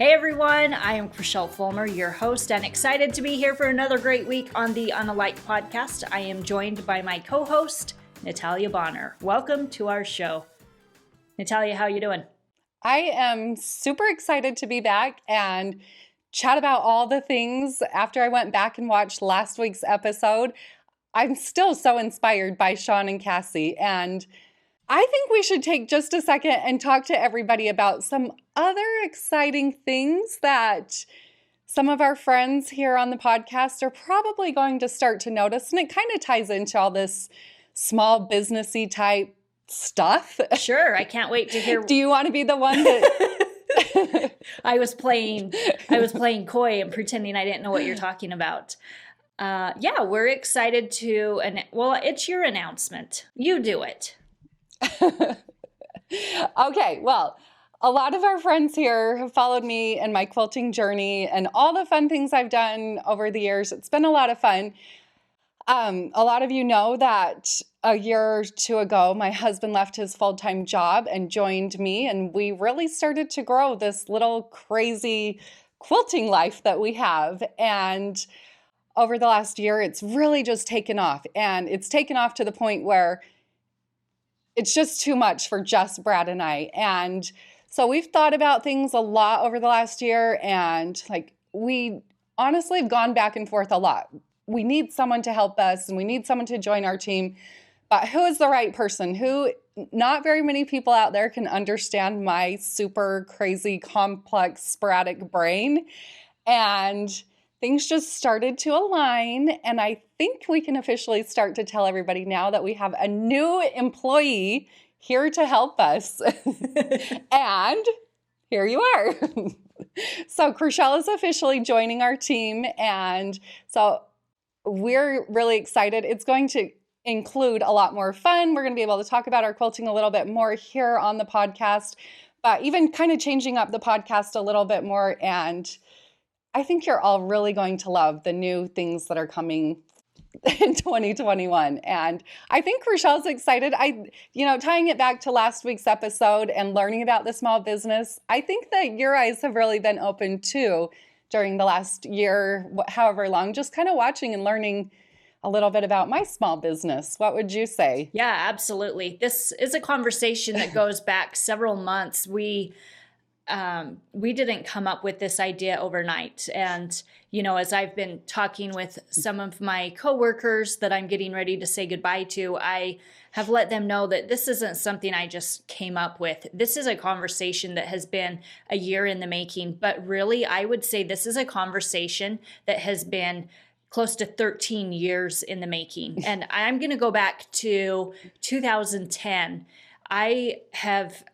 Hey everyone, I am Krachel Fulmer, your host, and excited to be here for another great week on the Un+alike podcast. I am joined by my co-host, Natalia Bonner. Welcome to our show. Natalia, how are you doing? I am super excited to be back and chat about all the things after I went back and watched last week's episode. I'm still so inspired by Shawn and Cassie, and I think we should take just a second and talk to everybody about some other exciting things that some of our friends here on the podcast are probably going to start to notice. And it kind of ties into all this small businessy type stuff. Sure, I can't wait to hear. Do you want to be the one that I was playing coy and pretending I didn't know what you're talking about. Yeah, we're excited to, it's your announcement. You do it. Okay, well, a lot of our friends here have followed me and my quilting journey and all the fun things I've done over the years. It's been a lot of fun. A lot of you know that a year or two ago, my husband left his full-time job and joined me, and we really started to grow this little crazy quilting life that we have. And over the last year, it's really just taken off, and it's taken off to the point where it's just too much for just Brad and I. And so we've thought about things a lot over the last year, and we honestly have gone back and forth a lot. We need someone to help us and we need someone to join our team, but who is the right person? Not very many people out there can understand my super crazy, complex, sporadic brain. And things just started to align, and I think we can officially start to tell everybody now that we have a new employee here to help us. And here you are. So Krachel is officially joining our team, and so we're really excited. It's going to include a lot more fun. We're going to be able to talk about our quilting a little bit more here on the podcast, but even kind of changing up the podcast a little bit more. And I think you're all really going to love the new things that are coming in 2021. And I think Krachel's excited. Tying it back to last week's episode and learning about the small business, I think that your eyes have really been open too during the last year, however long, just kind of watching and learning a little bit about my small business. What would you say? Yeah, absolutely. This is a conversation that goes back several months. We didn't come up with this idea overnight. And, as I've been talking with some of my coworkers that I'm getting ready to say goodbye to, I have let them know that this isn't something I just came up with. This is a conversation that has been a year in the making, but really I would say this is a conversation that has been close to 13 years in the making. And I'm going to go back to 2010. I have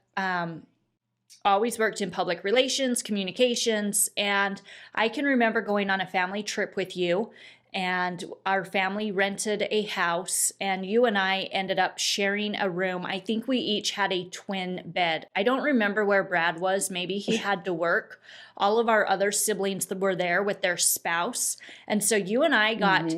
always worked in public relations, communications, and I can remember going on a family trip with you, and our family rented a house, and you and I ended up sharing a room. I think we each had a twin bed. I don't remember where Brad was. Maybe he had to work. All of our other siblings that were there with their spouse, and so you and I got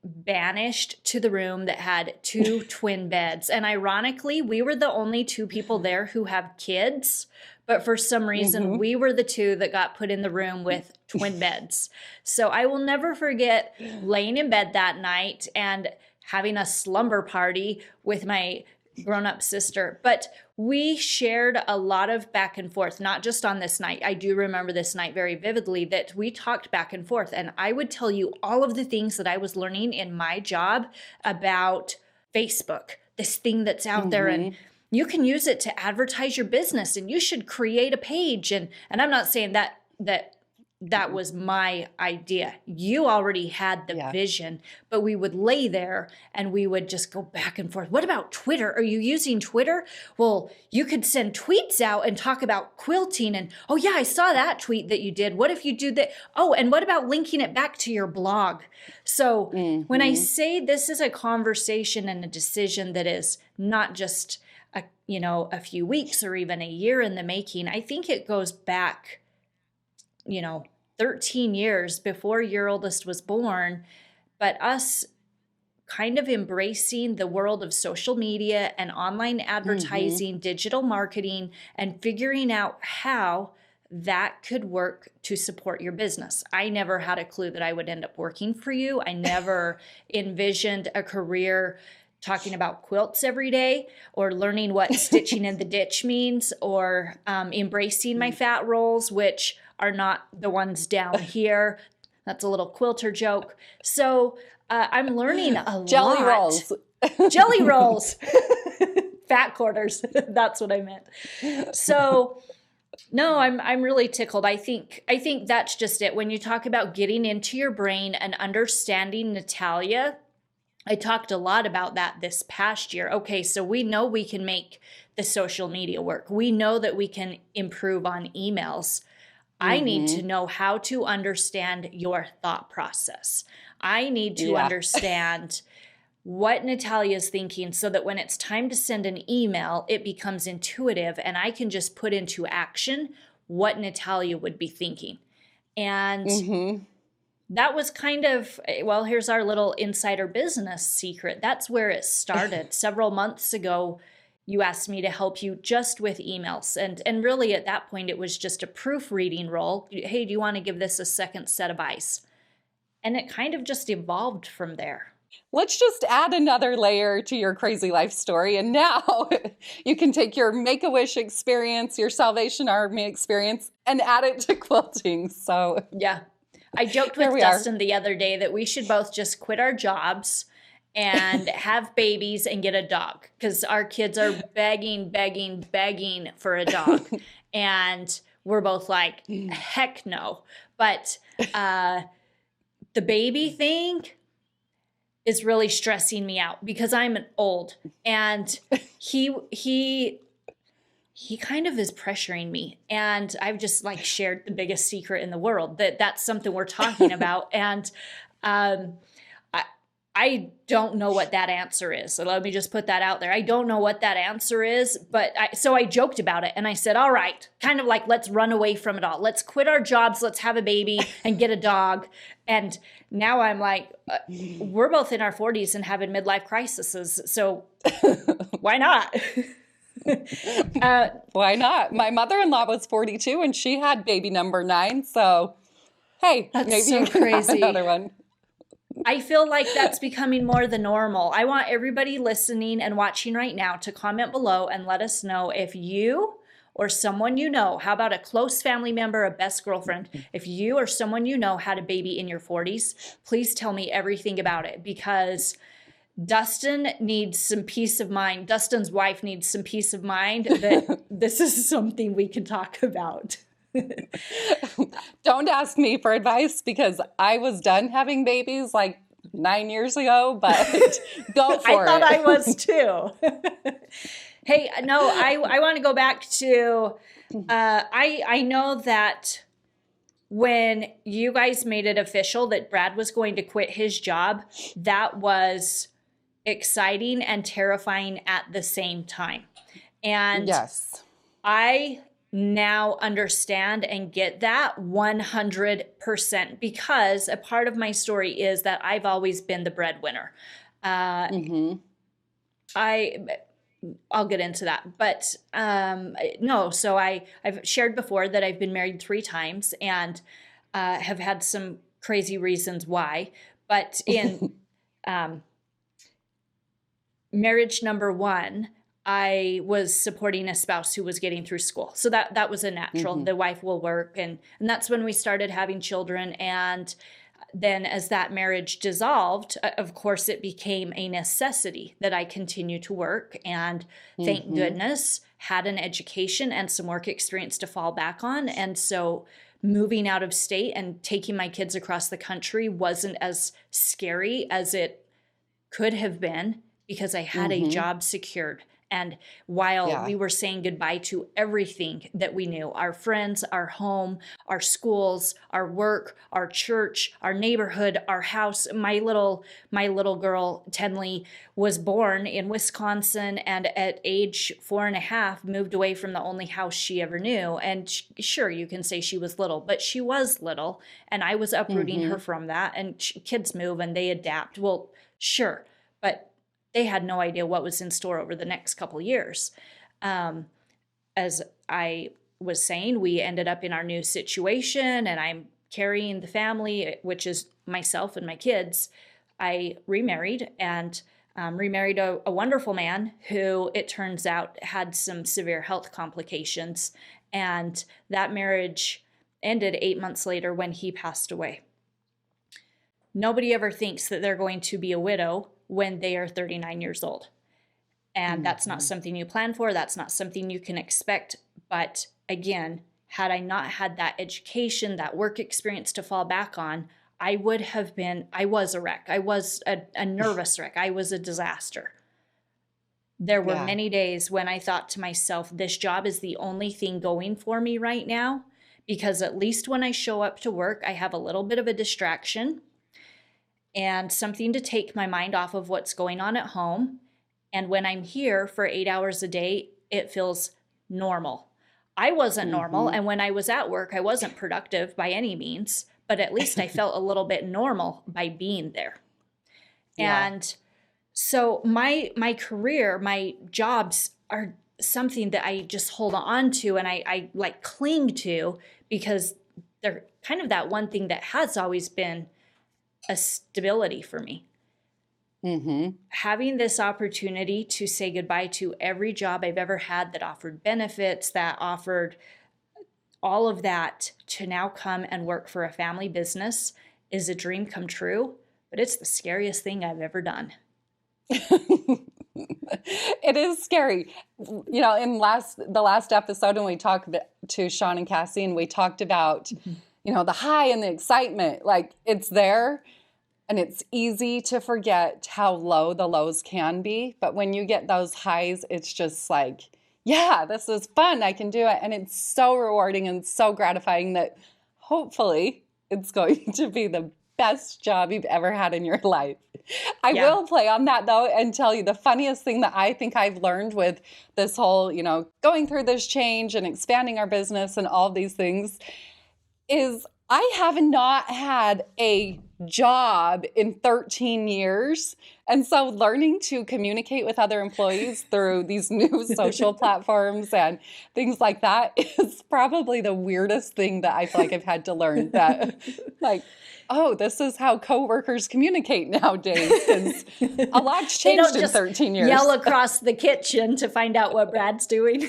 banished to the room that had two twin beds. And ironically, we were the only two people there who have kids, but for some reason, we were the two that got put in the room with twin beds. So I will never forget laying in bed that night and having a slumber party with my grown-up sister. But we shared a lot of back and forth, not just on this night. I do remember this night very vividly that we talked back and forth, and I would tell you all of the things that I was learning in my job about Facebook, this thing that's out there, and you can use it to advertise your business, and you should create a page. And I'm not saying that was my idea. You already had the vision, but we would lay there and we would just go back and forth. What about Twitter? Are you using Twitter? Well, you could send tweets out and talk about quilting, and oh yeah, I saw that tweet that you did. What if you do that? Oh, and what about linking it back to your blog? So when I say this is a conversation and a decision that is not just a few weeks or even a year in the making, I think it goes back 13 years before your oldest was born, but us kind of embracing the world of social media and online advertising, digital marketing, and figuring out how that could work to support your business. I never had a clue that I would end up working for you. I never envisioned a career talking about quilts every day, or learning what stitching in the ditch means, or embracing my fat rolls, which are not the ones down here. That's a little quilter joke. So I'm learning a Jelly lot. rolls. Jelly rolls. Fat quarters. That's what I meant. So no, I'm really tickled. I think that's just it. When you talk about getting into your brain and understanding Natalia, I talked a lot about that this past year. Okay, so we know we can make the social media work. We know that we can improve on emails. I need to know how to understand your thought process. I need to understand what Natalia's thinking, so that when it's time to send an email, it becomes intuitive and I can just put into action what Natalia would be thinking. And that was kind of, well, here's our little insider business secret. That's where it started. Several months ago, you asked me to help you just with emails. And really at that point, it was just a proofreading role. Hey, do you want to give this a second set of eyes? And it kind of just evolved from there. Let's just add another layer to your crazy life story. And now you can take your Make-A-Wish experience, your Salvation Army experience, and add it to quilting. So yeah. I joked with Dustin the other day that we should both just quit our jobs and have babies and get a dog, because our kids are begging for a dog. And we're both like, heck no. But the baby thing is really stressing me out, because I'm old, and he kind of is pressuring me. And I've just like shared the biggest secret in the world, that that's something we're talking about. And I don't know what that answer is. So let me just put that out there. I don't know what that answer is, but so I joked about it and I said, all right, kind of like, let's run away from it all. Let's quit our jobs. Let's have a baby and get a dog. And now I'm like, we're both in our 40s and having midlife crises. So why not? Why not? My mother-in-law was 42 and she had baby number 9. So, hey, that's maybe so you can crazy. have another one. I feel like that's becoming more the normal. I want everybody listening and watching right now to comment below and let us know if you or someone you know, how about a close family member, a best girlfriend, if you or someone you know had a baby in your 40s, please tell me everything about it, because Dustin needs some peace of mind. Dustin's wife needs some peace of mind that this is something we can talk about. Don't ask me for advice, because I was done having babies like 9 years ago, but go for it. I thought I was too. Hey, no, I want to go back to, I know that when you guys made it official that Brad was going to quit his job, that was exciting and terrifying at the same time. And yes, I now understand and get that 100%, because a part of my story is that I've always been the breadwinner. I'll get into that, but no. So I've shared before that I've been married 3 times and have had some crazy reasons why. But in marriage number 1, I was supporting a spouse who was getting through school. So that was a natural. The wife will work. And that's when we started having children. And then as that marriage dissolved, of course, it became a necessity that I continue to work. And thank goodness, had an education and some work experience to fall back on. And so moving out of state and taking my kids across the country wasn't as scary as it could have been, because I had a job secured. And while we were saying goodbye to everything that we knew, our friends, our home, our schools, our work, our church, our neighborhood, our house, my little girl, Tenley, was born in Wisconsin, and at age 4.5, moved away from the only house she ever knew. And sure, you can say she was little, but she was little, and I was uprooting her from that. And kids move and they adapt. Well, sure, but they had no idea what was in store over the next couple of years. As I was saying, we ended up in our new situation and I'm carrying the family, which is myself and my kids. I remarried and remarried a wonderful man who, it turns out, had some severe health complications. And that marriage ended 8 months later when he passed away. Nobody ever thinks that they're going to be a widow when they are 39 years old. And that's not something you plan for. That's not something you can expect. But again, had I not had that education, that work experience to fall back on, I was a wreck. I was a nervous wreck. I was a disaster. There were many days when I thought to myself, this job is the only thing going for me right now, because at least when I show up to work, I have a little bit of a distraction and something to take my mind off of what's going on at home. And when I'm here for 8 hours a day, it feels normal. I wasn't normal. And when I was at work, I wasn't productive by any means, but at least I felt a little bit normal by being there. Yeah. And so my career, my jobs are something that I just hold on to and I like cling to, because they're kind of that one thing that has always been a stability for me. Having this opportunity to say goodbye to every job I've ever had that offered benefits, that offered all of that, to now come and work for a family business is a dream come true, but it's the scariest thing I've ever done. It is scary. You know, in the last episode when we talked to Shawn and Cassie, and we talked about, you know, the high and the excitement, like it's there. And it's easy to forget how low the lows can be. But when you get those highs, it's just like, yeah, this is fun. I can do it. And it's so rewarding and so gratifying that hopefully it's going to be the best job you've ever had in your life. I will play on that, though, and tell you the funniest thing that I think I've learned with this whole, you know, going through this change and expanding our business and all these things is I have not had a job in 13 years. And so learning to communicate with other employees through these new social platforms and things like that is probably the weirdest thing that I feel like I've had to learn, that like, oh, this is how coworkers communicate nowadays. Because a lot's changed in 13 years. Yell across the kitchen to find out what Brad's doing.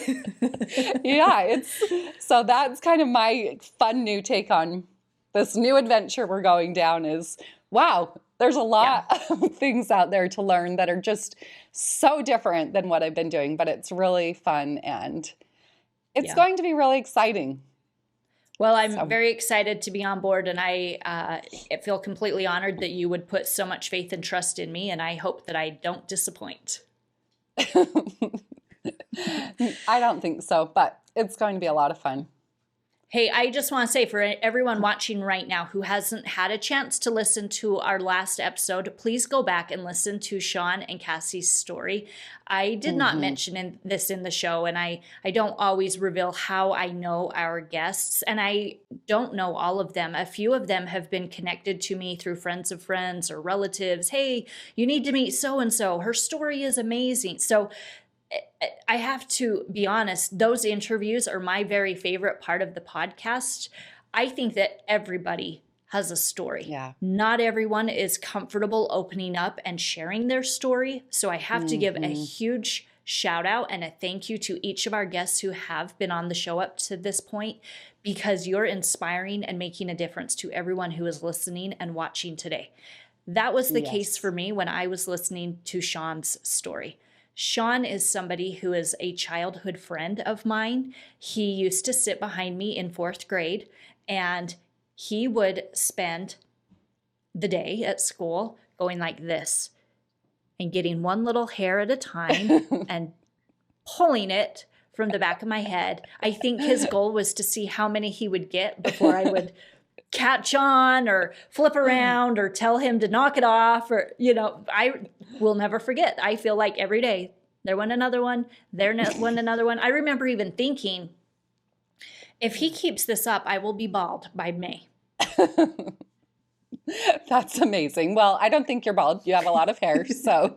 So that's kind of my fun new take on this new adventure we're going down is, wow, there's a lot of things out there to learn that are just so different than what I've been doing, but it's really fun and it's going to be really exciting. Well, I'm very excited to be on board, and I feel completely honored that you would put so much faith and trust in me, and I hope that I don't disappoint. I don't think so, but it's going to be a lot of fun. Hey, I just want to say, for everyone watching right now who hasn't had a chance to listen to our last episode, please go back and listen to Shawn and Cassie's story. I did not mention this in the show, and I don't always reveal how I know our guests, and I don't know all of them. A few of them have been connected to me through friends of friends or relatives. Hey, you need to meet so-and-so. Her story is amazing. So I have to be honest, those interviews are my very favorite part of the podcast. I think that everybody has a story. Yeah. Not everyone is comfortable opening up and sharing their story. So I have to give a huge shout out and a thank you to each of our guests who have been on the show up to this point, because you're inspiring and making a difference to everyone who is listening and watching today. That was the case for me when I was listening to Shawn's story. Shawn is somebody who is a childhood friend of mine. He used to sit behind me in 4th grade, and he would spend the day at school going like this and getting one little hair at a time and pulling it from the back of my head. I think his goal was to see how many he would get before I would catch on or flip around or tell him to knock it off, or, you know, I will never forget. I feel like every day there went another one, there went another one. I remember even thinking, if he keeps this up, I will be bald by May. That's amazing. Well, I don't think you're bald. You have a lot of hair, so.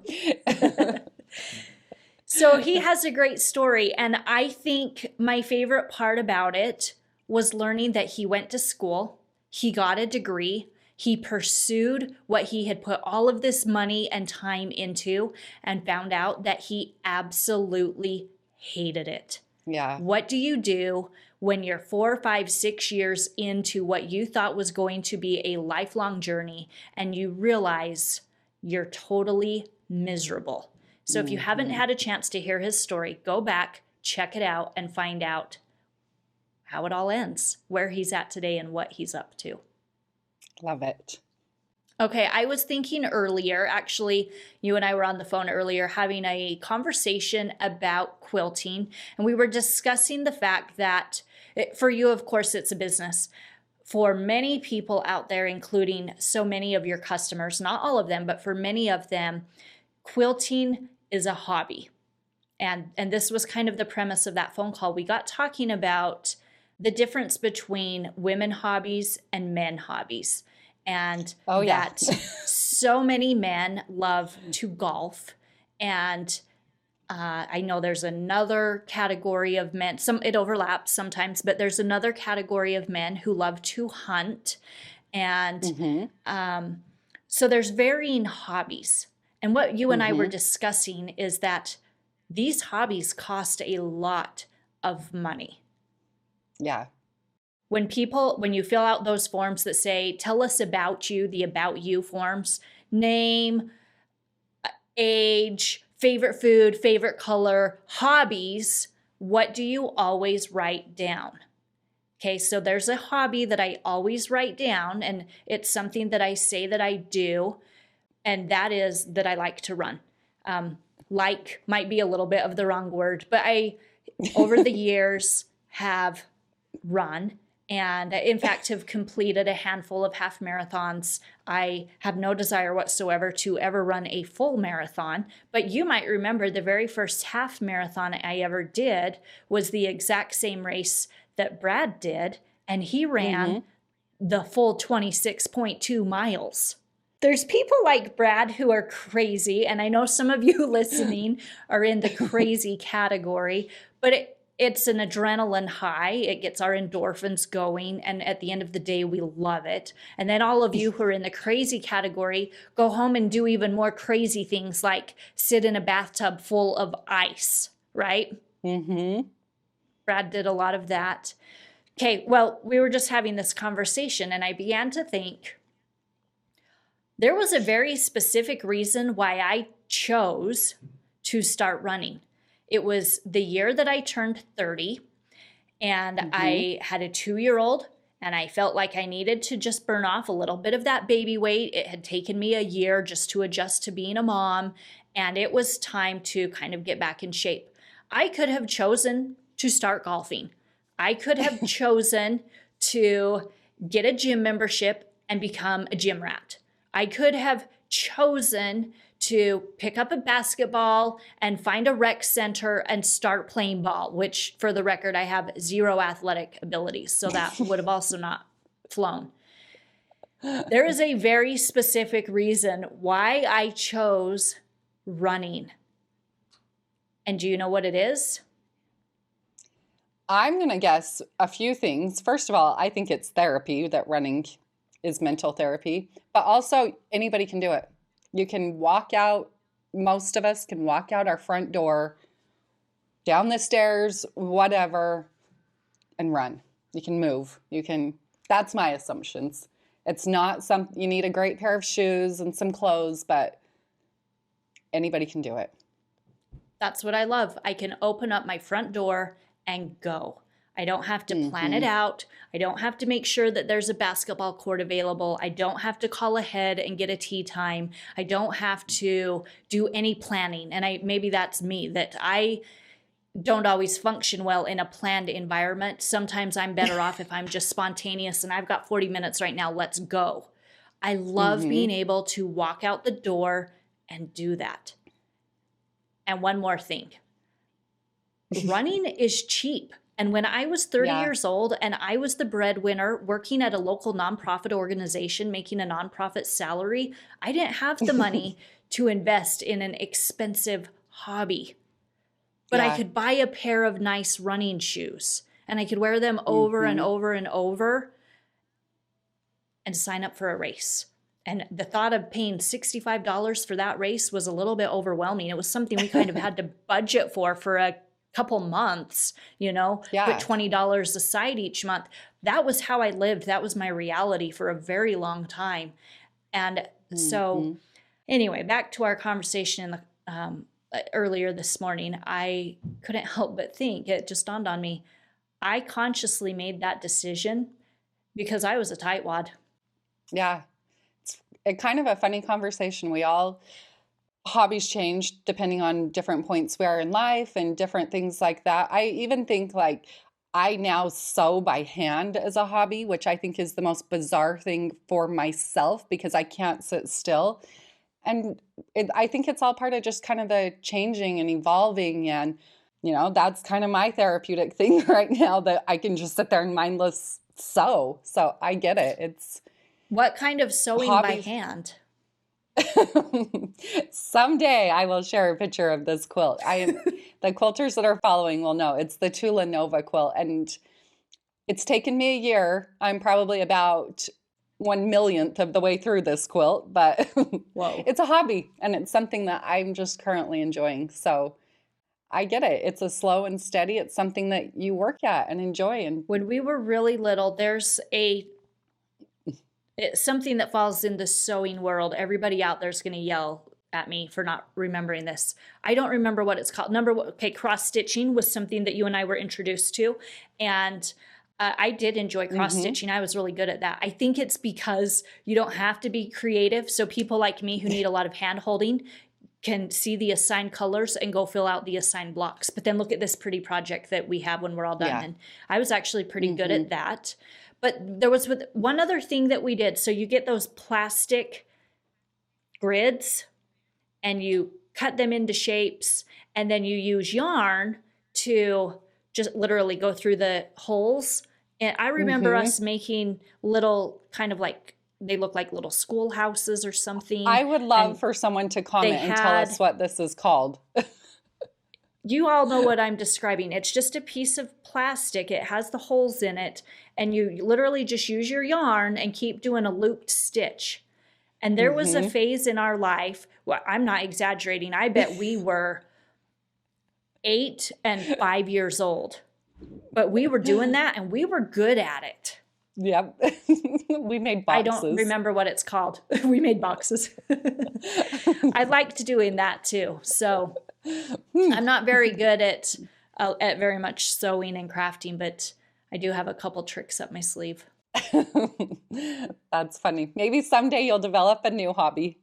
So he has a great story. And I think my favorite part about it was learning that he went to school, he got a degree, he pursued what he had put all of this money and time into, and found out that he absolutely hated it. Yeah. What do you do when you're 4, 5, 6 years into what you thought was going to be a lifelong journey and you realize you're totally miserable? So if you haven't had a chance to hear his story, go back, check it out, and find out how it all ends, where he's at today and what he's up to. Love it. Okay, I was thinking earlier, actually, you and I were on the phone earlier having a conversation about quilting, and we were discussing the fact that for you, of course, it's a business. For many people out there, including so many of your customers, not all of them, but for many of them, quilting is a hobby. And this was kind of the premise of that phone call. We got talking about the difference between women hobbies and men hobbies. And that so many men love to golf. And I know there's another category of men, it overlaps sometimes, but there's another category of men who love to hunt. And so there's varying hobbies. And what you and I were discussing is that these hobbies cost a lot of money. Yeah. When you fill out those forms that say, tell us about you, the about you forms, name, age, favorite food, favorite color, hobbies, what do you always write down? Okay, so there's a hobby that I always write down, and it's something that I say that I do, and that is that I like to run. Like might be a little bit of the wrong word, but I, over the years, have run. And in fact, have completed a handful of half marathons. I have no desire whatsoever to ever run a full marathon. But you might remember the very first half marathon I ever did was the exact same race that Brad did. And he ran the full 26.2 miles. There's people like Brad who are crazy. And I know some of you listening are in the crazy category. But it's an adrenaline high. It gets our endorphins going. And at the end of the day, we love it. And then all of you who are in the crazy category go home and do even more crazy things like sit in a bathtub full of ice, right? Brad did a lot of that. Okay, well, we were just having this conversation and I began to think there was a very specific reason why I chose to start running. It was the year that I turned 30 and I had a 2-year-old and I felt like I needed to just burn off a little bit of that baby weight. It had taken me a year just to adjust to being a mom, and it was time to kind of get back in shape. I could have chosen to start golfing. I could have chosen to get a gym membership and become a gym rat. I could have chosen to pick up a basketball and find a rec center and start playing ball, which for the record, I have 0 athletic abilities. So that would have also not flown. There is a very specific reason why I chose running. And do you know what it is? I'm going to guess a few things. First of all, I think it's therapy, that running is mental therapy, but also anybody can do it. You can walk out, most of us can walk out our front door, down the stairs, whatever, and run. You can move. That's my assumptions. It's not you need a great pair of shoes and some clothes, but anybody can do it. That's what I love. I can open up my front door and go. I don't have to plan it out. I don't have to make sure that there's a basketball court available. I don't have to call ahead and get a tee time. I don't have to do any planning. And maybe that's me, that I don't always function well in a planned environment. Sometimes I'm better off if I'm just spontaneous and I've got 40 minutes right now, let's go. I love being able to walk out the door and do that. And one more thing. Running is cheap. And when I was 30 years old and I was the breadwinner working at a local nonprofit organization, making a nonprofit salary, I didn't have the money to invest in an expensive hobby. but I Yeah. could buy a pair of nice running shoes and I could wear them over and over and over and sign up for a race. And the thought of paying $65 for that race was a little bit overwhelming. It was something we kind of had to budget for a couple months, you know, put $20 aside each month. That was how I lived. That was my reality for a very long time. And so anyway, back to our conversation in the earlier this morning, I couldn't help but think, it just dawned on me, I consciously made that decision because I was a tightwad. Yeah. It's a kind of a funny conversation. Hobbies change depending on different points we are in life and different things like that. I even think like I now sew by hand as a hobby, which I think is the most bizarre thing for myself because I can't sit still. And I think it's all part of just kind of the changing and evolving. And, you know, that's kind of my therapeutic thing right now, that I can just sit there and mindless sew. So I get it. What kind of sewing by hand? Someday I will share a picture of this quilt. The quilters that are following will know it's the Tula Nova quilt, and it's taken me a year. I'm probably about 1/1,000,000th of the way through this quilt, but Whoa. It's a hobby and it's something that I'm just currently enjoying. So I get it. It's a slow and steady. It's something that you work at and enjoy. And when we were really little, there's it's something that falls in the sewing world. Everybody out there is going to yell at me for not remembering this. I don't remember what it's called. Cross stitching was something that you and I were introduced to. And I did enjoy cross stitching. I was really good at that. I think it's because you don't have to be creative. So people like me who need a lot of hand holding can see the assigned colors and go fill out the assigned blocks. But then look at this pretty project that we have when we're all done. Yeah. And I was actually pretty good at that. But there was one other thing that we did. So you get those plastic grids and you cut them into shapes, and then you use yarn to just literally go through the holes. And I remember us making little kind of like, they look like little schoolhouses or something. I would love for someone to comment and tell us what this is called. You all know what I'm describing. It's just a piece of plastic. It has the holes in it, and you literally just use your yarn and keep doing a looped stitch. And there was a phase in our life, well, I'm not exaggerating, I bet we were 8 and 5 years old. But we were doing that, and we were good at it. Yep. We made boxes. I don't remember what it's called. We made boxes. I liked doing that too. So I'm not very good at very much sewing and crafting, but I do have a couple tricks up my sleeve. That's funny. Maybe someday you'll develop a new hobby.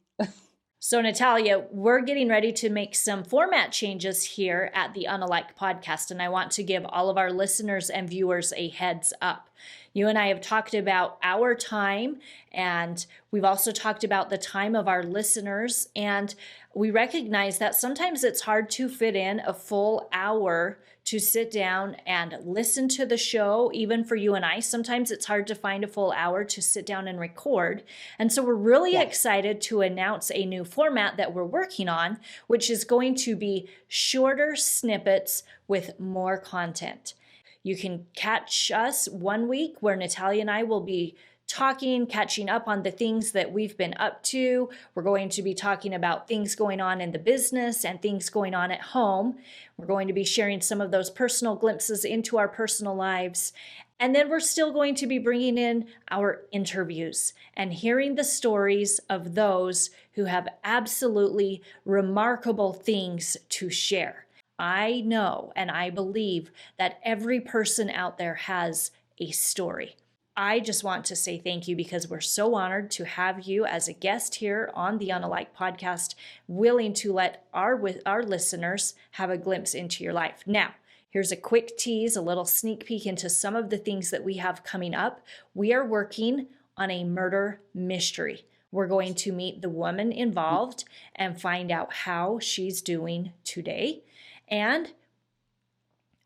So Natalia, we're getting ready to make some format changes here at the Un+alike podcast, and I want to give all of our listeners and viewers a heads up. You and I have talked about our time, and we've also talked about the time of our listeners, and we recognize that sometimes it's hard to fit in a full hour to sit down and listen to the show. Even for you and I, sometimes it's hard to find a full hour to sit down and record. And so we're really excited to announce a new format that we're working on, which is going to be shorter snippets with more content. You can catch us one week where Natalia and I will be catching up on the things that we've been up to. We're going to be talking about things going on in the business and things going on at home. We're going to be sharing some of those personal glimpses into our personal lives. And then we're still going to be bringing in our interviews and hearing the stories of those who have absolutely remarkable things to share. I know and I believe that every person out there has a story. I just want to say thank you because we're so honored to have you as a guest here on the Un+alike podcast, willing to let our listeners have a glimpse into your life. Now, here's a quick tease, a little sneak peek into some of the things that we have coming up. We are working on a murder mystery. We're going to meet the woman involved and find out how she's doing today. And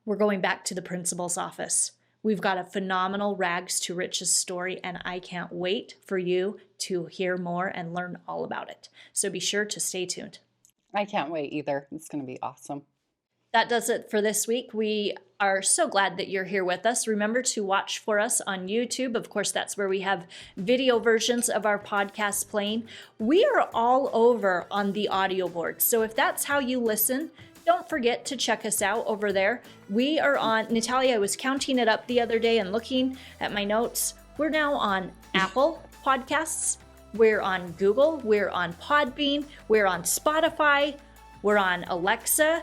we're going back to the principal's office. We've got a phenomenal rags to riches story, and I can't wait for you to hear more and learn all about it. So be sure to stay tuned. I can't wait either. It's going to be awesome. That does it for this week. We are so glad that you're here with us. Remember to watch for us on YouTube. Of course, that's where we have video versions of our podcasts playing. We are all over on the audio board. So if that's how you listen, don't forget to check us out over there. We are on, Natalia, I was counting it up the other day and looking at my notes. We're now on Apple Podcasts. We're on Google. We're on Podbean. We're on Spotify. We're on Alexa.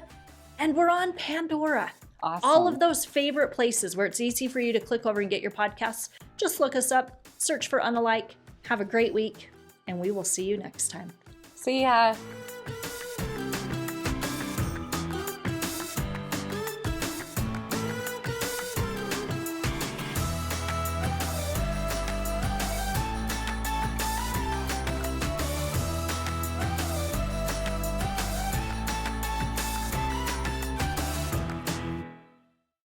And we're on Pandora. Awesome. All of those favorite places where it's easy for you to click over and get your podcasts. Just look us up, search for un+alike. Have a great week, and we will see you next time. See ya.